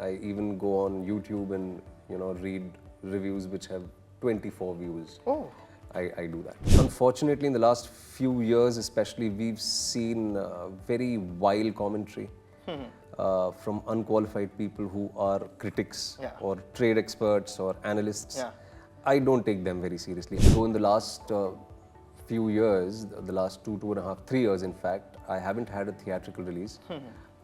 I even go on YouTube and read reviews which have 24 views. Oh. I do that. Unfortunately, in the last few years especially, we've seen very vile commentary from unqualified people who are critics or trade experts or analysts. I don't take them very seriously. So in the last few years, the last 2.5, 3 years in fact, I haven't had a theatrical release.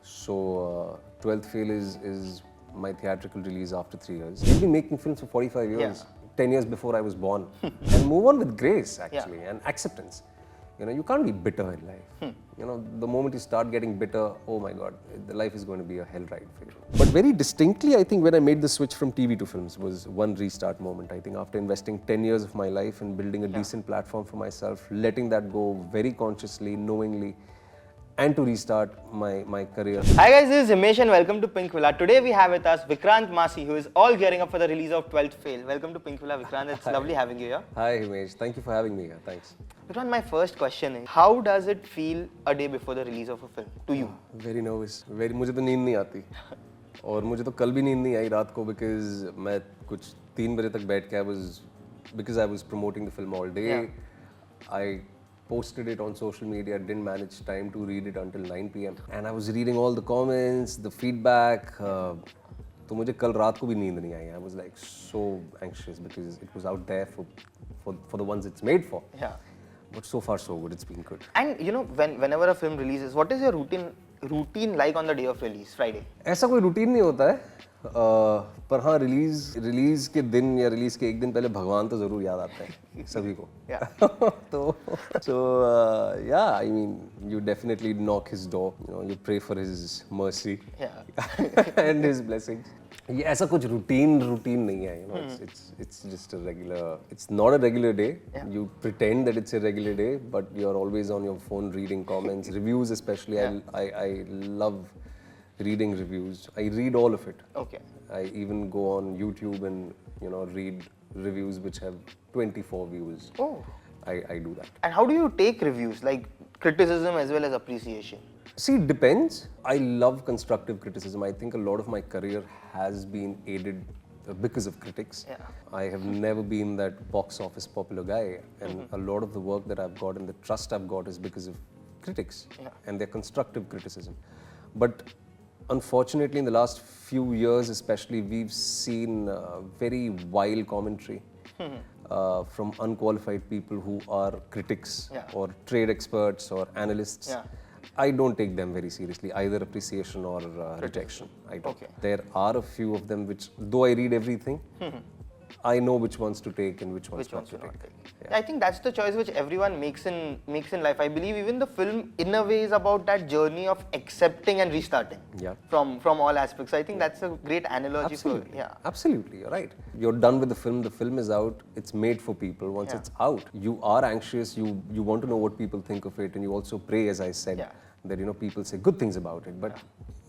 So 12th Fail is my theatrical release after 3 years. We've been making films for 45 years. 10 years before I was born. And move on with grace actually and acceptance. You can't be bitter in life. The moment you start getting bitter, oh my God, the life is going to be a hell ride for you. But very distinctly, I think when I made the switch from TV to films was one restart moment. I think after investing 10 years of my life in building a decent platform for myself, letting that go very consciously, knowingly, and to restart my career. Hi guys, this is Himesh and welcome to Pinkvilla. Today we have with us Vikrant Massey, who is all gearing up for the release of 12th Fail. Welcome to Pinkvilla, Vikrant. It's lovely having you here. Hi Himesh, thank you for having me here. Thanks. Vikrant, my first question is, how does it feel a day before the release of a film to you? Very nervous. मुझे तो नींद नहीं आती और मुझे तो कल भी नींद नहीं आई रात को because मैं कुछ 3 बजे तक बैठ के because I was promoting the film all day. I posted it on social media, didn't manage time to read it until 9 p.m. And I was reading all the comments, the feedback. तो मुझे कल रात को भी नींद नहीं आई. I was like so anxious because it was out there for the ones it's made for. Yeah. But so far so good, it's been good. And whenever a film releases, what is your routine like on the day of release, Friday? ऐसा कोई routine नहीं होता है, पर हाँ release के दिन या रिलीज के एक दिन पहले भगवान तो जरूर याद आता है सभी को. Yeah, I mean you definitely knock his door, you pray for his mercy and his blessings. ये ऐसा कुछ रूटीन नहीं है, it's just a regular, it's not a regular day. You pretend that it's a regular day, but you're always on your phone reading comments, reviews especially. I love reading reviews. I read all of it. Okay. I even go on YouTube and read reviews which have 24 views. Oh. I do that. And how do you take reviews, like criticism as well as appreciation? See, it depends. I love constructive criticism. I think a lot of my career has been aided because of critics. I have never been that box office popular guy, and a lot of the work that I've got and the trust I've got is because of critics and their constructive criticism. But unfortunately, in the last few years especially, we've seen very vile commentary from unqualified people who are critics or trade experts or analysts. I don't take them very seriously, either appreciation or rejection. I don't. There are a few of them which, though I read everything, I know which ones to take and which ones not to take. I think that's the choice which everyone makes in life. I believe even the film in a way is about that journey of accepting and restarting from all aspects. I think that's a great analogy. Absolutely. Absolutely, you're right. You're done with the film is out, it's made for people. Once it's out, you are anxious, you want to know what people think of it, and you also pray, as I said, that people say good things about it. But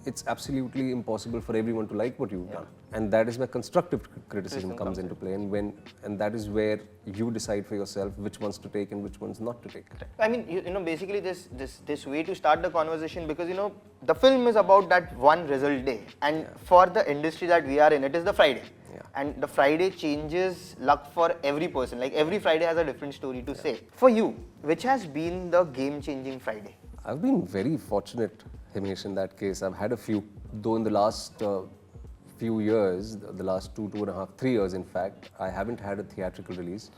it's absolutely impossible for everyone to like what you've done, and that is where constructive criticism comes into play, and that is where you decide for yourself which ones to take and which ones not to take. I mean, basically this way to start the conversation, because the film is about that one result day, and for the industry that we are in, it is the Friday. And the Friday changes luck for every person. Like every Friday has a different story to say. For you, which has been the game-changing Friday? I've been very fortunate, Himesh, in that case. I've had a few, though in the last few years, the last 2.5, 3 years in fact, I haven't had a theatrical release.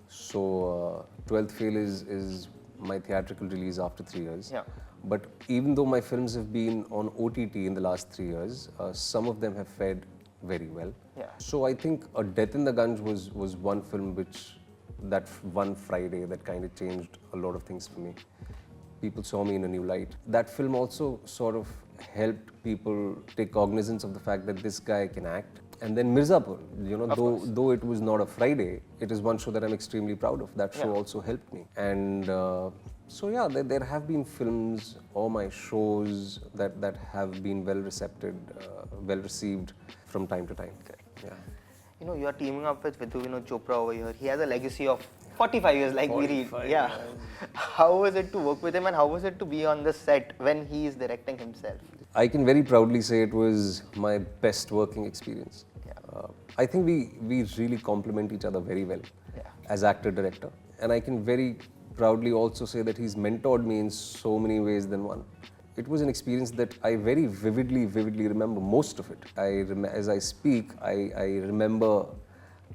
So 12th Fail is my theatrical release after 3 years. But even though my films have been on OTT in the last 3 years, some of them have fared very well. So I think A Death in the Gunge was one film that one Friday that kind of changed a lot of things for me. People saw me in a new light. That film also sort of helped people take cognizance of the fact that this guy can act. And then Mirzapur, though it was not a Friday, it is one show that I'm extremely proud of. That show also helped me. And so yeah, there have been films or my shows that have been well received from time to time. You are teaming up with Vidhu Vinod Chopra over here. He has a legacy of 45 years, like we read. How was it to work with him, and how was it to be on the set when he is directing himself? I can very proudly say it was my best working experience. I think we really complement each other very well as actor-director. And I can very proudly also say that he's mentored me in so many ways than one. It was an experience that I very vividly remember most of it. As I speak, I remember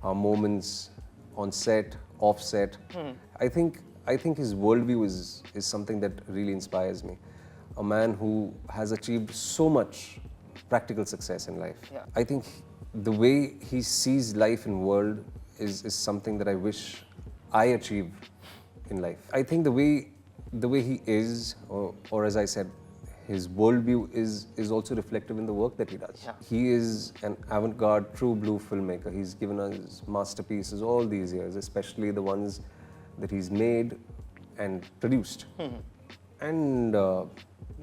our moments on set, off set. I think his worldview is something that really inspires me. A man who has achieved so much practical success in life. I think the way he sees life in world is something that I wish I achieve in life. I think the way he is, or as I said, his worldview is also reflective in the work that he does. He is an avant-garde, true blue filmmaker. He's given us masterpieces all these years, especially the ones that he's made and produced. And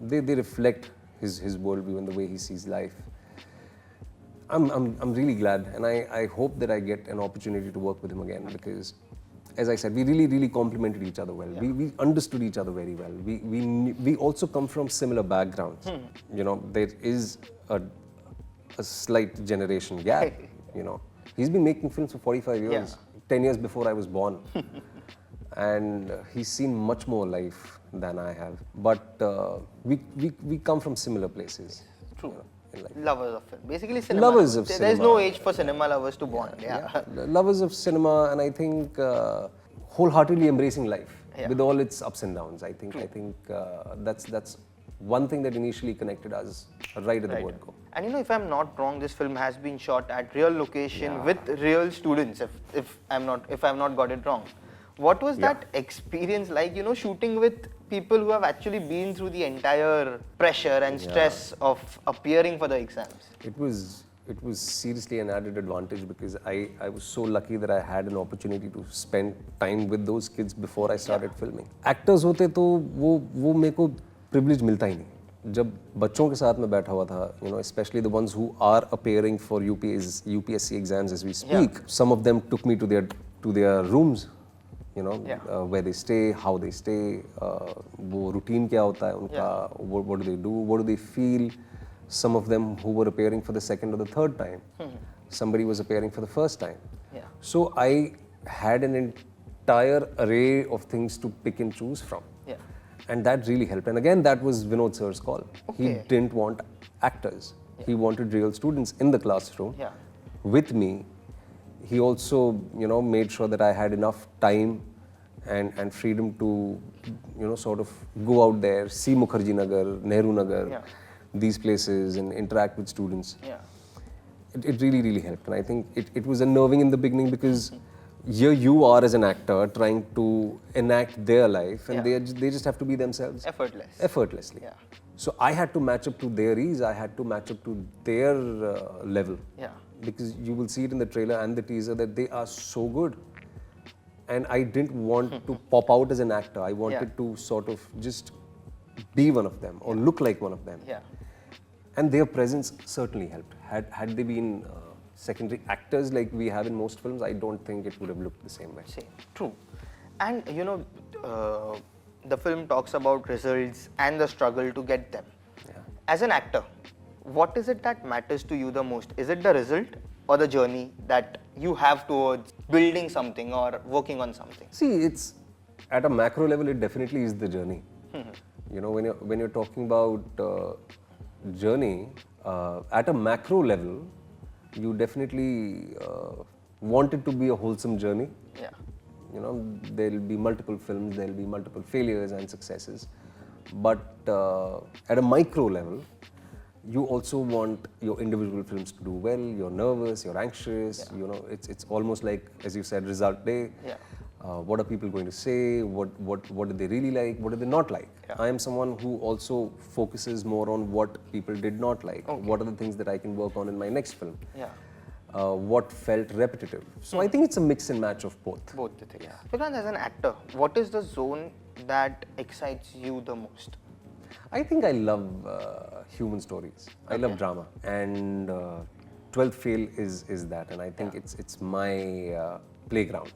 they reflect his worldview and the way he sees life. I'm really glad, and I hope that I get an opportunity to work with him again, because, as I said, we really complemented each other well. We understood each other very well. We also come from similar backgrounds. You know, there is a slight generation gap. You know, he's been making films for 45 years, 10 years before I was born. And he's seen much more life than I have. But we come from similar places. True. You know, in life. Lovers of film. Basically cinema. Lovers of There's cinema. no age for cinema lovers to bond. Lovers of cinema, and I think wholeheartedly embracing life with all its ups and downs. I think that's one thing that initially connected us right at the word go. And you know, if I'm not wrong, this film has been shot at real location with real students. If I've not got it wrong. What was that experience like, you know, shooting with people who have actually been through the entire pressure and stress of appearing for the exams? It was seriously an added advantage, because I was so lucky that I had an opportunity to spend time with those kids before I started filming. Actors होते तो वो मेरे को privilege मिलता ही नहीं. जब बच्चों के साथ में बैठा हुआ था, you know, especially the ones who are appearing for UPSC exams as we speak, some of them took me to their rooms. You know, where they stay, how they stay, वो routine क्या होता है उनका, what do they do, what do they feel. Some of them who were appearing for the second or the third time, somebody was appearing for the first time. So I had an entire array of things to pick and choose from. And that really helped. And again, that was Vinod sir's call. He didn't want actors. He wanted real students in the classroom with me. He also, you know, made sure that I had enough time and freedom to, you know, sort of go out there, see Mukherjee Nagar, Nehru Nagar, these places, and interact with students. It really helped. And I think it was unnerving in the beginning, because here you are as an actor trying to enact their life, and they just have to be themselves. Effortlessly. So I had to match up to their ease. I had to match up to their level. Because you will see it in the trailer and the teaser that they are so good. And I didn't want to pop out as an actor. I wanted to sort of just be one of them or look like one of them. And their presence certainly helped. Had they been secondary actors like we have in most films, I don't think it would have looked the same way. True. And you know, the film talks about results and the struggle to get them. As an actor, what is it that matters to you the most? Is it the result or the journey that you have towards building something or working on something? See, it's at a macro level, it definitely is the journey. You know, when you're talking about journey, at a macro level, you definitely want it to be a wholesome journey. You know, there'll be multiple films, there'll be multiple failures and successes. But at a micro level, you also want your individual films to do well. You're nervous, you're anxious. You know, it's almost like, as you said, result day. What are people going to say? What do they really like? What do they not like? I am someone who also focuses more on what people did not like. What are the things that I can work on in my next film? What felt repetitive? So I think it's a mix and match of both. Both the things. Vikrant, as an actor, what is the zone that excites you the most? I think I love human stories. I love drama, and 12th Fail is that, and I think it's my playground.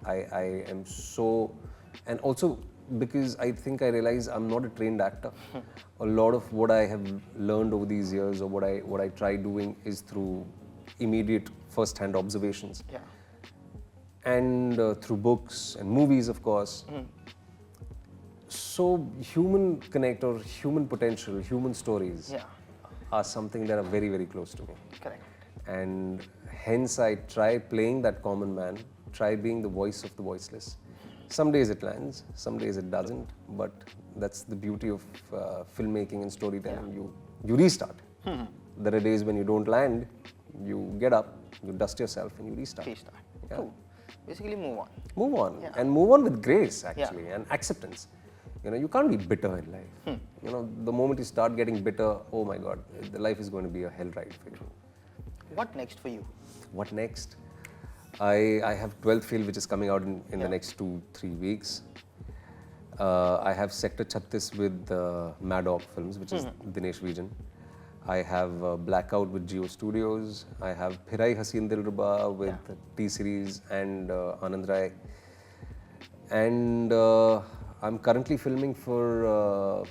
I am so, and also because I think I realize I'm not a trained actor. A lot of what I have learned over these years, or what I try doing, is through immediate first-hand observations. Yeah. And through books and movies, of course. So human connect, or human potential, human stories are something that are very, very close to me. Correct. And hence I try playing that common man, try being the voice of the voiceless. Some days it lands, some days it doesn't, but that's the beauty of filmmaking and storytelling. You restart. There are days when you don't land, you get up, you dust yourself, and you restart. Yeah. Cool. Basically move on. Move on. And move on with grace, actually, and acceptance. You know, you can't be bitter in life. You know, the moment you start getting bitter, oh my God, the life is going to be a hell ride for you. What next for you? What next? I have 12th Fail, which is coming out in the next 2-3 weeks. I have Sector 36 with Mad Dog Films, which is Dinesh Vijan. I have Blackout with Geo Studios. I have Phirai Haseen Dilruba with T-Series and Anand Rai. And I'm currently filming for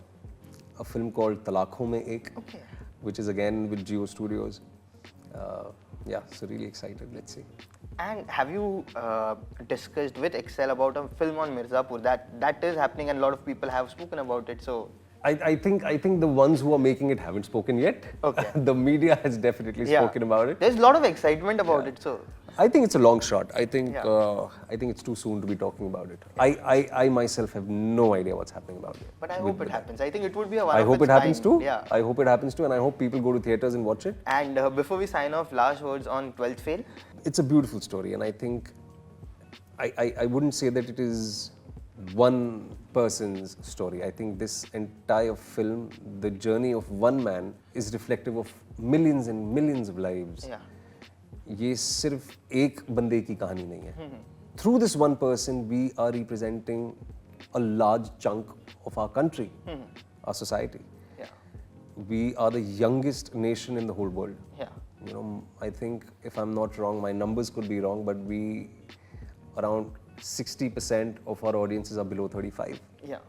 a film called Talaakhon Mein Ek, which is again with Geo Studios. Yeah, so really excited. Let's see. And have you discussed with Excel about a film on Mirzapur? That is happening, and a lot of people have spoken about it. So I think the ones who are making it haven't spoken yet. Okay. The media has definitely spoken about it. There's a lot of excitement about it. So I think it's a long shot. I think it's too soon to be talking about it. I myself have no idea what's happening about it. But I hope it happens. I think it would be a one I of hope its it happens kind. too. Yeah. I hope it happens too, and I hope people go to theaters and watch it. And before we sign off, last words on 12th Fail. It's a beautiful story, and I think I wouldn't say that it is one person's story. I think this entire film, the journey of one man, is reflective of millions and millions of lives. Yeah. ये सिर्फ एक बंदे की कहानी नहीं है. Through this one person, we are representing a large chunk of our country, our society. Yeah. We are the youngest nation in the whole world. Yeah. You know, I think if I'm not wrong, my numbers could be wrong, but around 60% of our audiences are below 35. Yeah.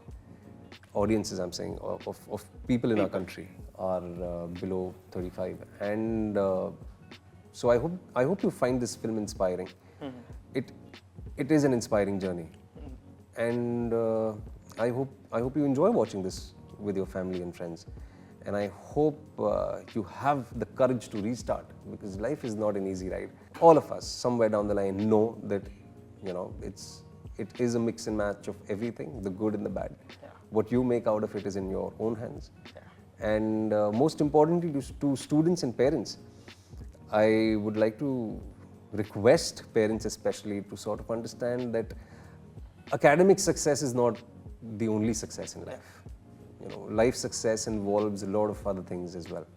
Audiences, I'm saying, of people in our country are below 35. And so I hope you find this film inspiring. It is an inspiring journey. And I hope you enjoy watching this with your family and friends. And I hope you have the courage to restart, because life is not an easy ride. All of us, somewhere down the line, know that, you know, it is a mix and match of everything, the good and the bad. Yeah. What you make out of it is in your own hands. Yeah. And most importantly, to students and parents, I would like to request parents especially to sort of understand that academic success is not the only success in life. You know, life success involves a lot of other things as well.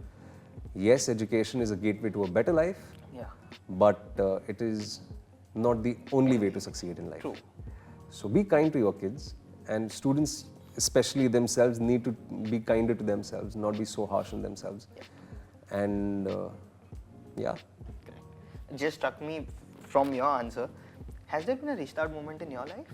Yes, education is a gateway to a better life, but it is not the only way to succeed in life. True. So be kind to your kids, and students especially themselves need to be kinder to themselves, not be so harsh on themselves. And It just struck me from your answer. Has there been a restart moment in your life?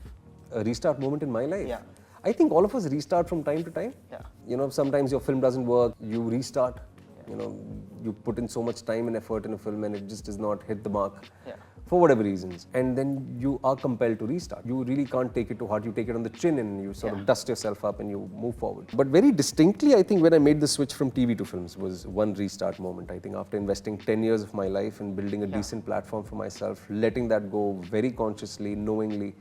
A restart moment in my life? Yeah. I think all of us restart from time to time. Yeah. You know, sometimes your film doesn't work, you restart. You know, you put in so much time and effort in a film and it just does not hit the mark for whatever reasons. And then you are compelled to restart. You really can't take it to heart. You take it on the chin and you sort of dust yourself up and you move forward. But very distinctly, I think when I made the switch from TV to films was one restart moment. I think after investing 10 years of my life and building a decent platform for myself, letting that go very consciously, knowingly,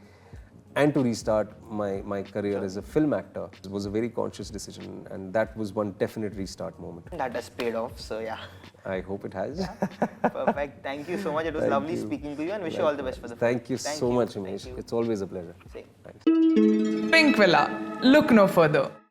and to restart my career as a film actor was a very conscious decision, and that was one definite restart moment. That has paid off, so yeah. I hope it has. Perfect. Thank you so much. It was lovely speaking to you, and wish you all the best for the film. Thank you so much, Umesh. It's always a pleasure. Same. Thanks. Pinkvilla. Look no further.